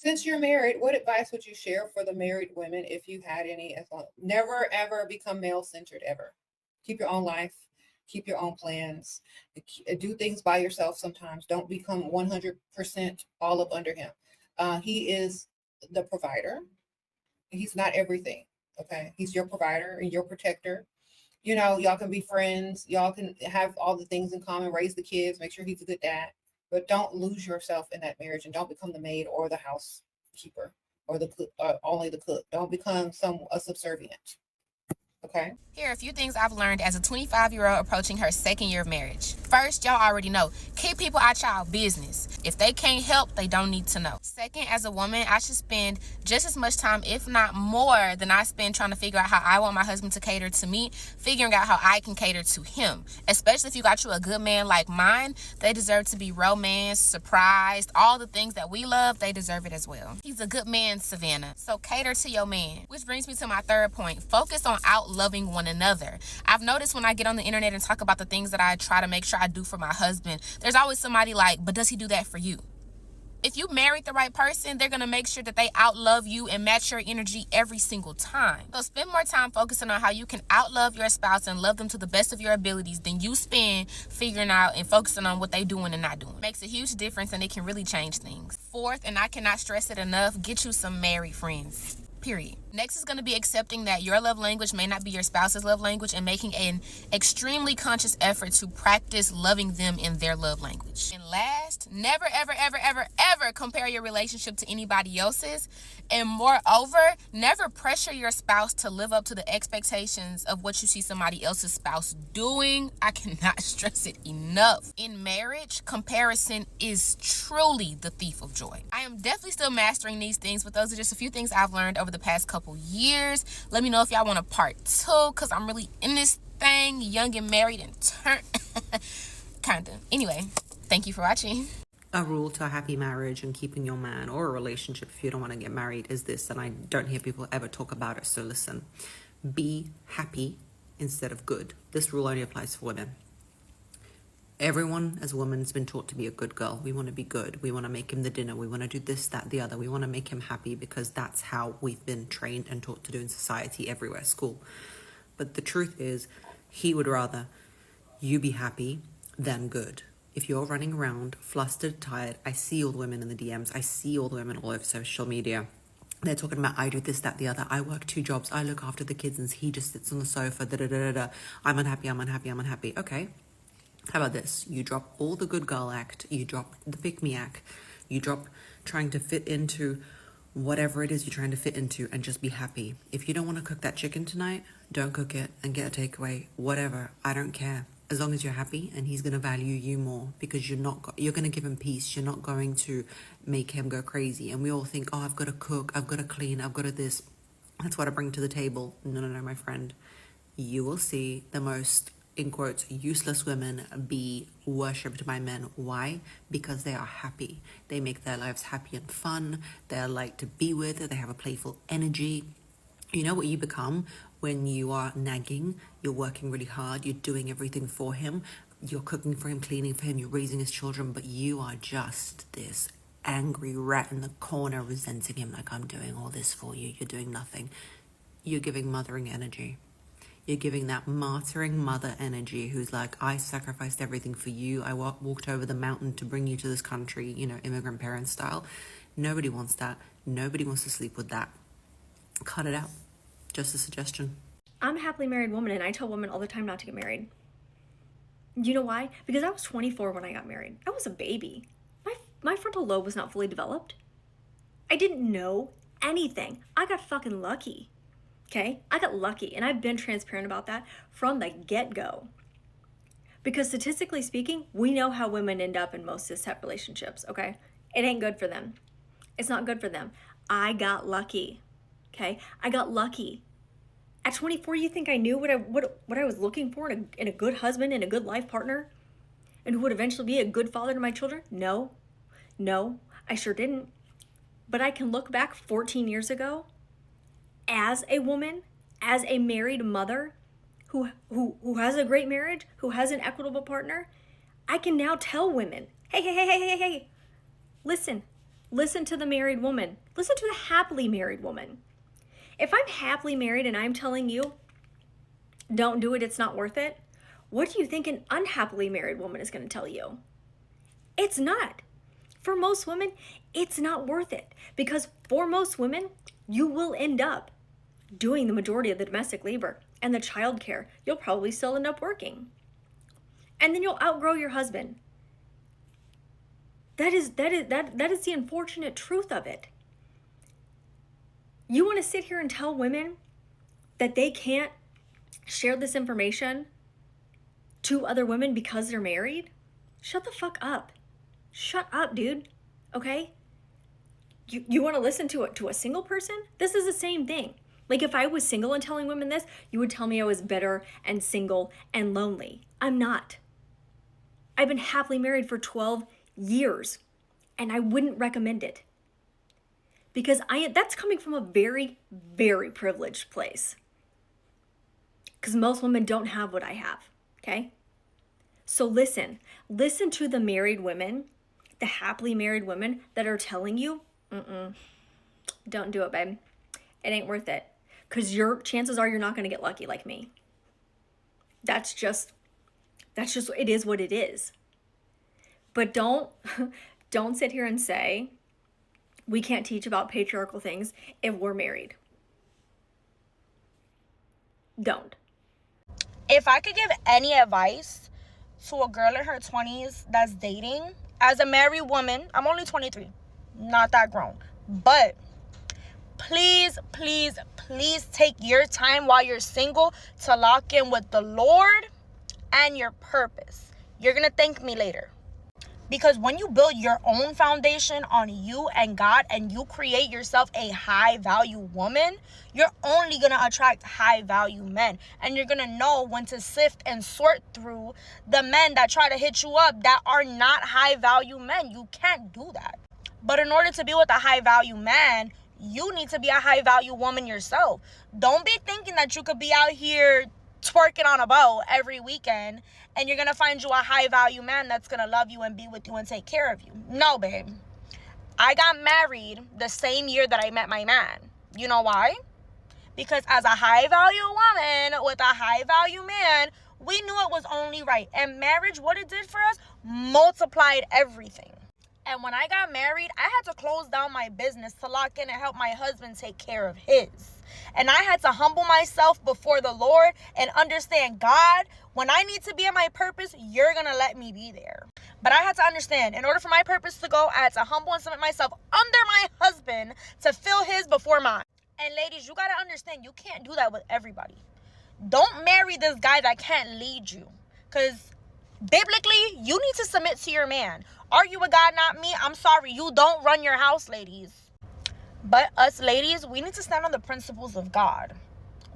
Since you're married, what advice would you share for the married women if you had any? As long, never ever become male centered ever. Keep your own life, keep your own plans, do things by yourself sometimes. Don't become 100% all up under him. He is the provider. He's not everything. Okay. He's your provider and your protector. You know, y'all can be friends. Y'all can have all the things in common, raise the kids, make sure he's a good dad. But don't lose yourself in that marriage and don't become the maid or the housekeeper or only the cook. Don't become a subservient. Okay. Here are a few things I've learned as a 25-year-old approaching her second year of marriage. First, y'all already know, keep people out y'all business. If they can't help, they don't need to know. Second, as a woman, I should spend just as much time, if not more, than I spend trying to figure out how I want my husband to cater to me, figuring out how I can cater to him. Especially if you got you a good man like mine, they deserve to be romanced, surprised, all the things that we love, they deserve it as well. He's a good man, Savannah, so cater to your man. Which brings me to my third point, focus on loving one another. I've noticed when I get on the internet and talk about the things that I try to make sure I do for my husband, there's always somebody like, but does he do that for you? If you married the right person, they're going to make sure that they outlove you and match your energy every single time. So spend more time focusing on how you can outlove your spouse and love them to the best of your abilities than you spend figuring out and focusing on what they doing and not doing. It makes a huge difference and it can really change things. Fourth, and I cannot stress it enough, get you some married friends. Period. Next is going to be accepting that your love language may not be your spouse's love language and making an extremely conscious effort to practice loving them in their love language. And last, never, ever, ever, ever, ever compare your relationship to anybody else's. And moreover, never pressure your spouse to live up to the expectations of what you see somebody else's spouse doing. I cannot stress it enough. In marriage, comparison is truly the thief of joy. I am definitely still mastering these things, but those are just a few things I've learned over the past couple years. Let me know if y'all want a part 2, because I'm really in this thing, young and married and kinda. Anyway, thank you for watching. A rule to a happy marriage and keeping your man, or a relationship if you don't want to get married, is this, and I don't hear people ever talk about it, so listen. Be happy instead of good. This rule only applies for women. Everyone as a woman has been taught to be a good girl. We want to be good. We want to make him the dinner. We want to do this, that, the other. We want to make him happy because that's how we've been trained and taught to do in society, everywhere, school. But the truth is, he would rather you be happy than good. If you're running around flustered, tired, I see all the women in the DMs. I see all the women all over social media. They're talking about, I do this, that, the other. I work 2 jobs. I look after the kids and he just sits on the sofa. Da, da, da, da, da. I'm unhappy, I'm unhappy, I'm unhappy. Okay. How about this? You drop all the good girl act. You drop the pick-me act. You drop trying to fit into whatever it is you're trying to fit into and just be happy. If you don't want to cook that chicken tonight, don't cook it and get a takeaway. Whatever. I don't care. As long as you're happy, and he's going to value you more because you're going to give him peace. You're not going to make him go crazy. And we all think, oh, I've got to cook, I've got to clean, I've got to this. That's what I bring to the table. No, no, no, my friend. You will see the most, in quotes, useless women be worshipped by men. Why? Because they are happy. They make their lives happy and fun. They're light to be with. They have a playful energy. You know what you become when you are nagging, you're working really hard, you're doing everything for him, you're cooking for him, cleaning for him, you're raising his children, but you are just this angry rat in the corner resenting him like, I'm doing all this for you, you're doing nothing. You're giving mothering energy. You're giving that martyring mother energy who's like, I sacrificed everything for you. I walked over the mountain to bring you to this country, immigrant parent style. Nobody wants that. Nobody wants to sleep with that. Cut it out. Just a suggestion. I'm a happily married woman, and I tell women all the time not to get married. You know why? Because I was 24 when I got married. I was a baby. My frontal lobe was not fully developed. I didn't know anything. I got fucking lucky. Okay? I got lucky, and I've been transparent about that from the get-go. Because statistically speaking, we know how women end up in most cis-het relationships, okay? It ain't good for them. It's not good for them. I got lucky. Okay, I got lucky. At 24, you think I knew what I was looking for in a good husband and a good life partner, and who would eventually be a good father to my children? No, I sure didn't. But I can look back 14 years ago, as a woman, as a married mother, who has a great marriage, who has an equitable partner. I can now tell women, hey, listen, Listen to the married woman. Listen to the happily married woman. If I'm happily married and I'm telling you, don't do it, it's not worth it, what do you think an unhappily married woman is going to tell you? It's not. For most women, it's not worth it. Because for most women, you will end up doing the majority of the domestic labor and the child care. You'll probably still end up working. And then you'll outgrow your husband. That is the unfortunate truth of it. You want to sit here and tell women that they can't share this information to other women because they're married? Shut the fuck up. Shut up, dude. Okay? You want to listen to a single person? This is the same thing. Like, if I was single and telling women this, you would tell me I was bitter and single and lonely. I'm not. I've been happily married for 12 years, and I wouldn't recommend it. Because that's coming from a very, very privileged place. Because most women don't have what I have, okay? So listen to the married women, the happily married women that are telling you, don't do it, babe. It ain't worth it. Because your chances are you're not going to get lucky like me. That's just, it is what it is. But don't sit here and say, we can't teach about patriarchal things if we're married. Don't. If I could give any advice to a girl in her 20s that's dating, as a married woman, I'm only 23, not that grown, but please, please, please take your time while you're single to lock in with the Lord and your purpose. You're going to thank me later. Because when you build your own foundation on you and God, and you create yourself a high value woman, you're only going to attract high value men. And you're going to know when to sift and sort through the men that try to hit you up that are not high value men. You can't do that. But in order to be with a high value man, you need to be a high value woman yourself. Don't be thinking that you could be out here twerking on a boat every weekend and you're gonna find you a high value man that's gonna love you and be with you and take care of you. No, babe. I got married the same year that I met my man. You know why? Because as a high value woman with a high value man, we knew it was only right. And marriage, what it did for us, multiplied everything. And when I got married, I had to close down my business to lock in and help my husband take care of his. And I had to humble myself before the Lord and understand, God, when I need to be in my purpose, you're going to let me be there. But I had to understand, in order for my purpose to go, I had to humble and submit myself under my husband to fill his before mine. And ladies, you got to understand, you can't do that with everybody. Don't marry this guy that can't lead you. Because biblically, you need to submit to your man. Are you a God, not me? I'm sorry, you don't run your house, ladies. But us ladies, we need to stand on the principles of God.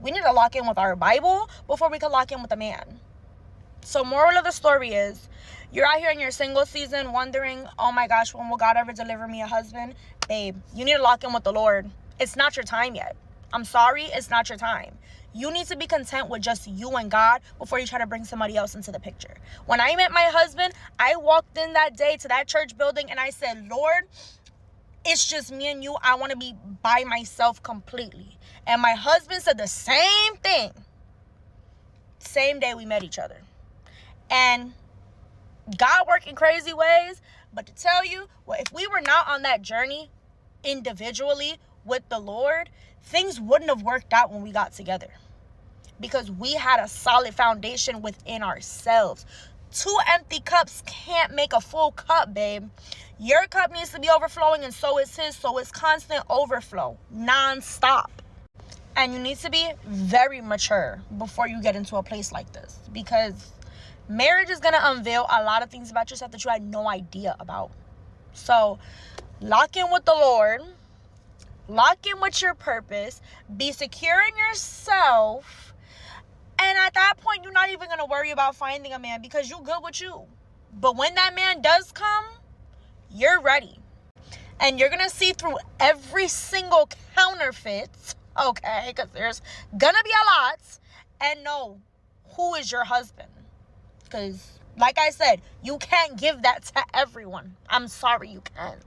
We need to lock in with our Bible before we can lock in with a man. So moral of the story is, you're out here in your single season wondering, oh my gosh, when will God ever deliver me a husband? Babe, you need to lock in with the Lord. It's not your time yet. I'm sorry, it's not your time. You need to be content with just you and God before you try to bring somebody else into the picture. When I met my husband, I walked in that day to that church building and I said, Lord, it's just me and you. I want to be by myself completely. And my husband said the same thing. Same day we met each other. And God worked in crazy ways. But to tell you, well, if we were not on that journey individually with the Lord, things wouldn't have worked out when we got together. Because we had a solid foundation within ourselves. 2 empty cups can't make a full cup, babe. Your cup needs to be overflowing, and so is his. So it's constant overflow, non-stop. And you need to be very mature before you get into a place like this. Because marriage is going to unveil a lot of things about yourself that you had no idea about. So lock in with the Lord. Lock in with your purpose. Be secure in yourself. And at that point, you're not even going to worry about finding a man because you're good with you. But when that man does come, you're ready. And you're going to see through every single counterfeit, okay, because there's going to be a lot, and know who is your husband. Because, like I said, you can't give that to everyone. I'm sorry, you can't.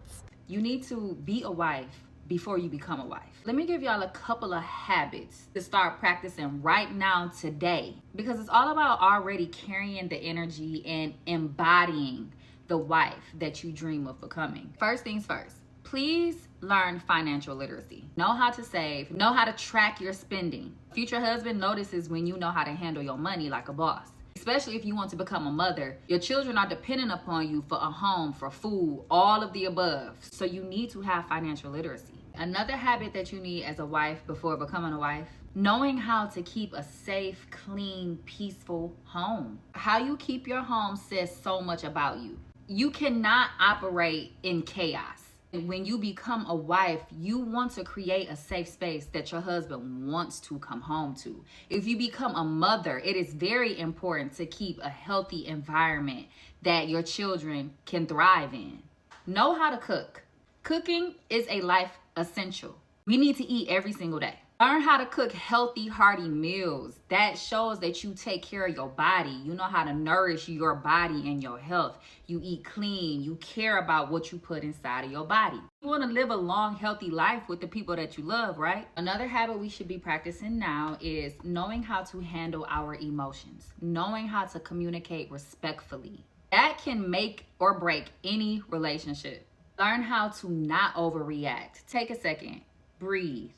You need to be a wife before you become a wife. Let me give y'all a couple of habits to start practicing right now today, because it's all about already carrying the energy and embodying the wife that you dream of becoming. First things first, please learn financial literacy. Know how to save, know how to track your spending. Future husband notices when you know how to handle your money like a boss. Especially if you want to become a mother, your children are dependent upon you for a home, for food, all of the above. So you need to have financial literacy. Another habit that you need as a wife before becoming a wife, knowing how to keep a safe, clean, peaceful home. How you keep your home says so much about you. You cannot operate in chaos. When you become a wife, you want to create a safe space that your husband wants to come home to. If you become a mother, it is very important to keep a healthy environment that your children can thrive in. Know how to cook. Cooking is a life essential. We need to eat every single day. Learn how to cook healthy, hearty meals. That shows that you take care of your body. You know how to nourish your body and your health. You eat clean. You care about what you put inside of your body. You want to live a long, healthy life with the people that you love, right? Another habit we should be practicing now is knowing how to handle our emotions. Knowing how to communicate respectfully. That can make or break any relationship. Learn how to not overreact. Take a second. Breathe.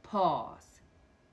Pause,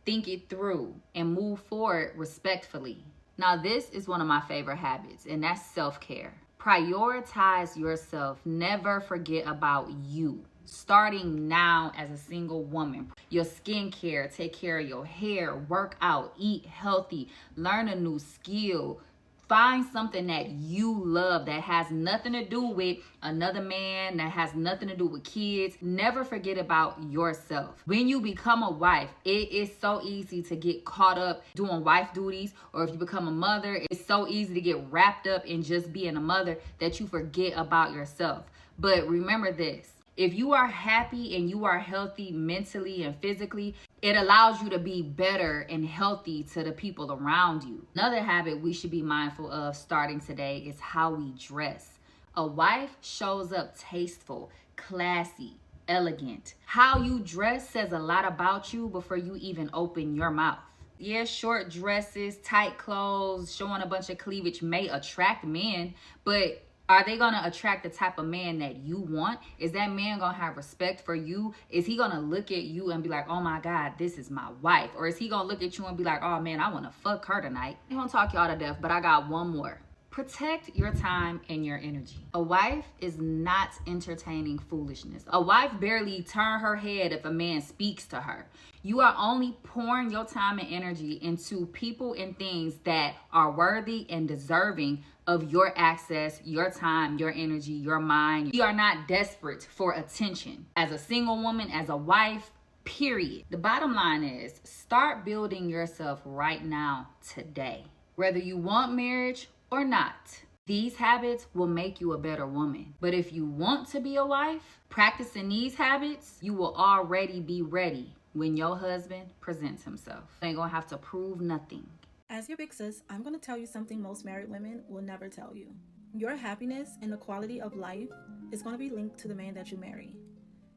think it through, and move forward respectfully. Now, this is one of my favorite habits, and that's self-care. Prioritize yourself. Never forget about you. Starting now as a single woman. Your skincare, take care of your hair, work out, eat healthy, learn a new skill. Find something that you love that has nothing to do with another man, that has nothing to do with kids. Never forget about yourself. When you become a wife, it is so easy to get caught up doing wife duties, or if you become a mother, it's so easy to get wrapped up in just being a mother that you forget about yourself. But remember this. If you are happy and you are healthy mentally and physically, it allows you to be better and healthy to the people around you. Another habit we should be mindful of starting today is how we dress. A wife shows up tasteful, classy, elegant. How you dress says a lot about you before you even open your mouth. Yeah, short dresses, tight clothes, showing a bunch of cleavage may attract men, but are they going to attract the type of man that you want? Is that man going to have respect for you? Is he going to look at you and be like, oh my God, this is my wife? Or is he going to look at you and be like, oh man, I want to fuck her tonight? I'm going to talk y'all to death, but I got one more. Protect your time and your energy. A wife is not entertaining foolishness. A wife barely turns her head if a man speaks to her. You are only pouring your time and energy into people and things that are worthy and deserving of your access, your time, your energy, your mind. You are not desperate for attention. As a single woman, as a wife, period. The bottom line is start building yourself right now, today. Whether you want marriage or not, these habits will make you a better woman. But if you want to be a wife, practicing these habits, you will already be ready when your husband presents himself. You ain't gonna have to prove nothing. As your big sis, I'm going to tell you something most married women will never tell you. Your happiness and the quality of life is going to be linked to the man that you marry.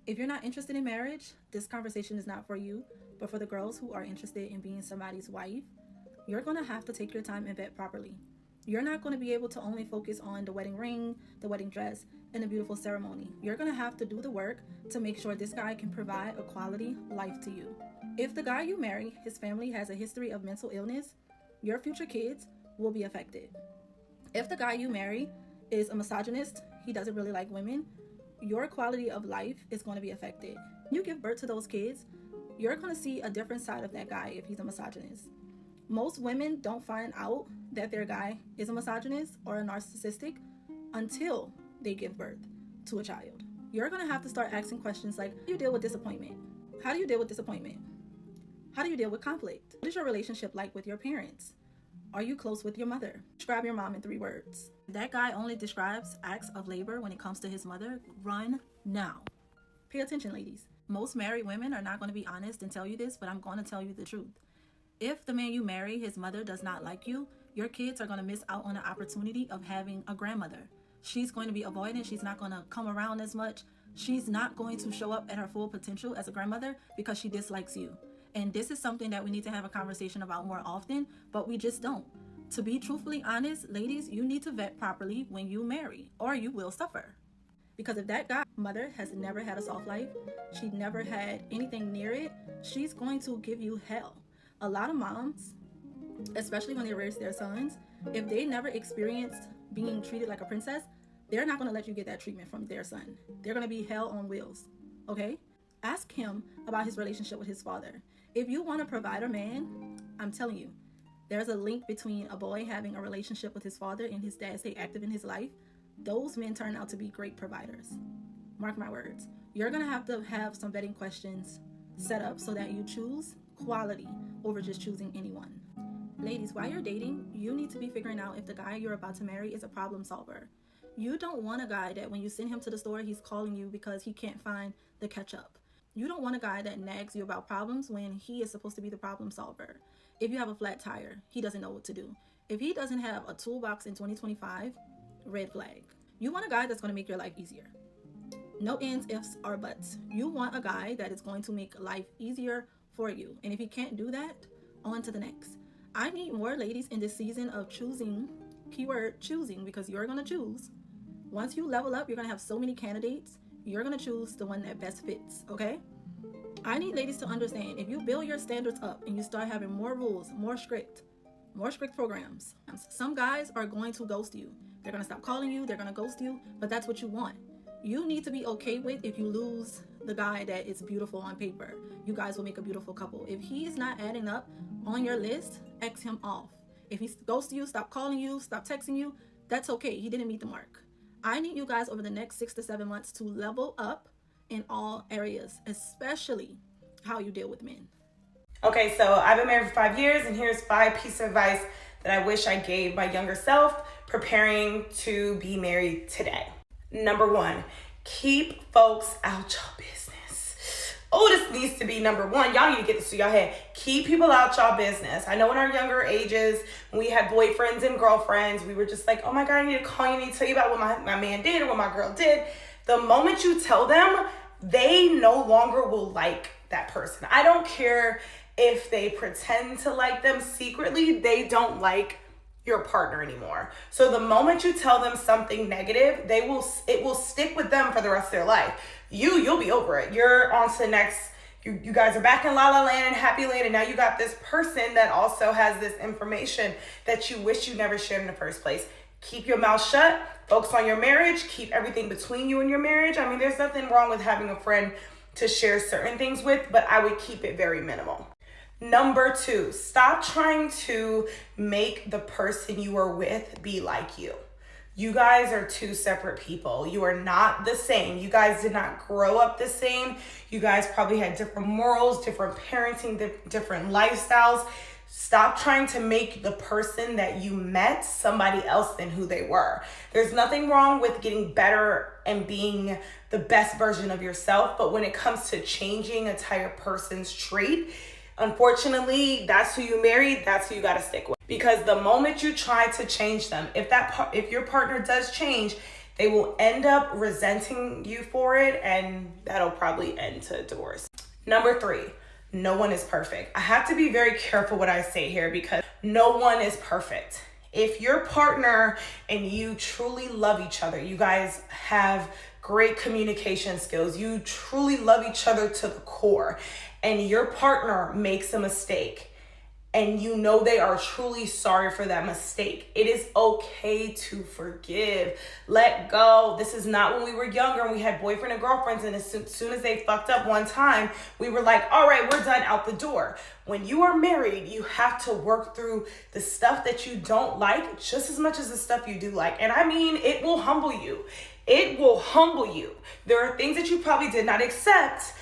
If you're not interested in marriage, this conversation is not for you, but for the girls who are interested in being somebody's wife, you're going to have to take your time and vet properly. You're not going to be able to only focus on the wedding ring, the wedding dress, and the beautiful ceremony. You're going to have to do the work to make sure this guy can provide a quality life to you. If the guy you marry, his family has a history of mental illness, your future kids will be affected. If the guy you marry is a misogynist, he doesn't really like women, your quality of life is going to be affected. When you give birth to those kids, you're going to see a different side of that guy if he's a misogynist. Most women don't find out that their guy is a misogynist or a narcissistic until they give birth to a child. You're going to have to start asking questions like, how do you deal with disappointment? How do you deal with disappointment? How do you deal with conflict? What is your relationship like with your parents? Are you close with your mother? Describe your mom in 3 words. If that guy only describes acts of labor when it comes to his mother, run now. Pay attention, ladies. Most married women are not going to be honest and tell you this, but I'm going to tell you the truth. If the man you marry, his mother does not like you, your kids are going to miss out on the opportunity of having a grandmother. She's going to be avoidant. She's not going to come around as much. she's not going to show up at her full potential as a grandmother because she dislikes you. And this is something that we need to have a conversation about more often, but we just don't. To be truthfully honest, ladies, you need to vet properly when you marry, or you will suffer. Because if that guy's mother has never had a soft life, she never had anything near it, she's going to give you hell. A lot of moms, especially when they raise their sons, if they never experienced being treated like a princess, they're not going to let you get that treatment from their son. They're going to be hell on wheels, okay? Ask him about his relationship with his father. If you want a provider man, I'm telling you, there's a link between a boy having a relationship with his father and his dad stay active in his life. Those men turn out to be great providers. Mark my words. You're going to have some vetting questions set up so that you choose quality over just choosing anyone. Ladies, while you're dating, you need to be figuring out if the guy you're about to marry is a problem solver. You don't want a guy that when you send him to the store, he's calling you because he can't find the ketchup. You don't want a guy that nags you about problems when he is supposed to be the problem solver. If you have a flat tire, he doesn't know what to do. If he doesn't have a toolbox in 2025, red flag. You want a guy that's going to make your life easier. No ands, ifs, or buts. You want a guy that is going to make life easier for you. And if he can't do that, on to the next. I need more ladies in this season of choosing, keyword choosing, because you're going to choose. Once you level up, you're going to have so many candidates. You're going to choose the one that best fits, okay? I need ladies to understand, if you build your standards up and you start having more rules, more strict programs, some guys are going to ghost you. They're going to stop calling you, they're going to ghost you, but that's what you want. You need to be okay with if you lose the guy that is beautiful on paper. You guys will make a beautiful couple. If he's not adding up on your list, X him off. If he ghosts you, stop calling you, stop texting you, that's okay. He didn't meet the mark. I need you guys over the next 6 to 7 months to level up in all areas, especially how you deal with men. Okay, so I've been married for 5 years, and here's 5 pieces of advice that I wish I gave my younger self preparing to be married today. Number 1, keep folks out your business. Oh, this needs to be number 1. Y'all need to get this to your head. Keep people out y'all business. I know in our younger ages, when we had boyfriends and girlfriends, we were just like, oh my God, I need to call you, I need to tell you about what my man did or what my girl did. The moment you tell them, they no longer will like that person. I don't care if they pretend to like them secretly, they don't like your partner anymore. So the moment you tell them something negative, it will stick with them for the rest of their life. You'll be over it. You're on to the next. You guys are back in La La Land and Happy Land, and now you got this person that also has this information that you wish you never shared in the first place. Keep your mouth shut. Focus on your marriage. Keep everything between you and your marriage. I mean, there's nothing wrong with having a friend to share certain things with, but I would keep it very minimal. Number 2, stop trying to make the person you are with be like you. You guys are 2 separate people. You are not the same. You guys did not grow up the same. You guys probably had different morals, different parenting, different lifestyles. Stop trying to make the person that you met somebody else than who they were. There's nothing wrong with getting better and being the best version of yourself, but when it comes to changing an entire person's trait, unfortunately, that's who you married, that's who you got to stick with. Because the moment you try to change them, if your partner does change, they will end up resenting you for it, and that'll probably end to divorce. Number 3, no one is perfect. I have to be very careful what I say here because no one is perfect. If your partner and you truly love each other, you guys have great communication skills, you truly love each other to the core, and your partner makes a mistake, and you know they are truly sorry for that mistake, it is okay to forgive. Let go. This is not when we were younger and we had boyfriend and girlfriends, and as soon as they fucked up one time, we were like, all right, we're done, out the door. When you are married, you have to work through the stuff that you don't like just as much as the stuff you do like. And I mean, it will humble you. It will humble you. There are things that you probably did not accept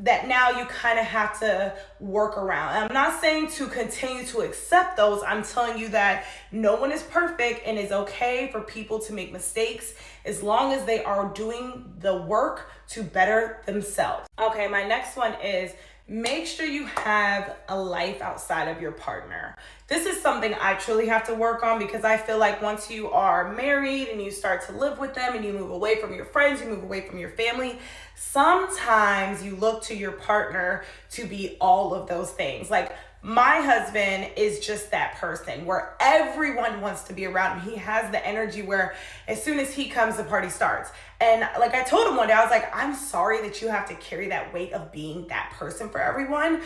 that now you kind of have to work around. I'm not saying to continue to accept those. I'm telling you that no one is perfect, and it's okay for people to make mistakes as long as they are doing the work to better themselves. Okay, my next one is make sure you have a life outside of your partner. This is something I truly have to work on, because I feel like once you are married and you start to live with them and you move away from your friends, you move away from your family, sometimes you look to your partner to be all of those things. Like, my husband is just that person where everyone wants to be around him. He has the energy where as soon as he comes, the party starts. And like I told him one day, I was like, I'm sorry that you have to carry that weight of being that person for everyone.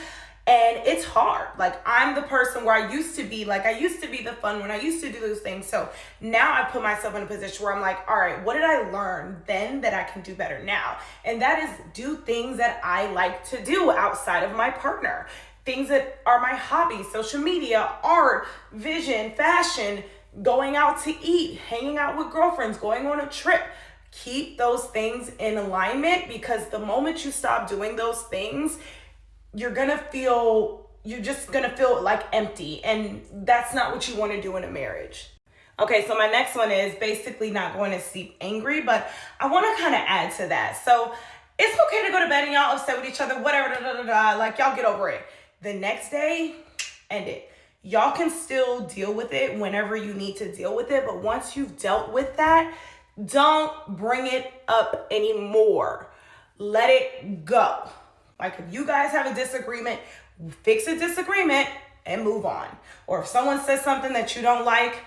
And it's hard. Like, I'm the person where I used to be the fun one. I used to do those things. So now I put myself in a position where I'm like, all right, what did I learn then that I can do better now? And that is do things that I like to do outside of my partner. Things that are my hobbies: social media, art, vision, fashion, going out to eat, hanging out with girlfriends, going on a trip. Keep those things in alignment, because the moment you stop doing those things, you're just gonna feel like empty, and that's not what you want to do in a marriage. Okay, so my next one is basically not going to sleep angry, but I want to kind of add to that. So it's okay to go to bed and y'all upset with each other, whatever, like, y'all get over it. The next day, end it. Y'all can still deal with it whenever you need to deal with it, but once you've dealt with that, don't bring it up anymore. Let it go. Like, if you guys have a disagreement, fix a disagreement and move on. Or if someone says something that you don't like,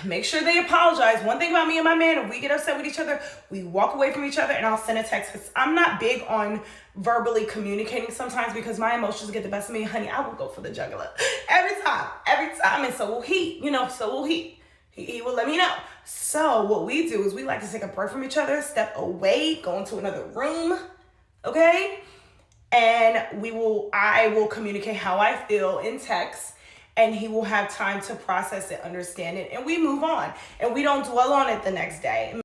make sure they apologize. One thing about me and my man, if we get upset with each other, we walk away from each other, and I'll send a text, because I'm not big on verbally communicating sometimes, because my emotions get the best of me. Honey, I will go for the jugular every time, and so will he, he will let me know. So what we do is we like to take a break from each other, step away, go into another room, okay? And I will communicate how I feel in text, and he will have time to process it, understand it, and we move on. And we don't dwell on it the next day.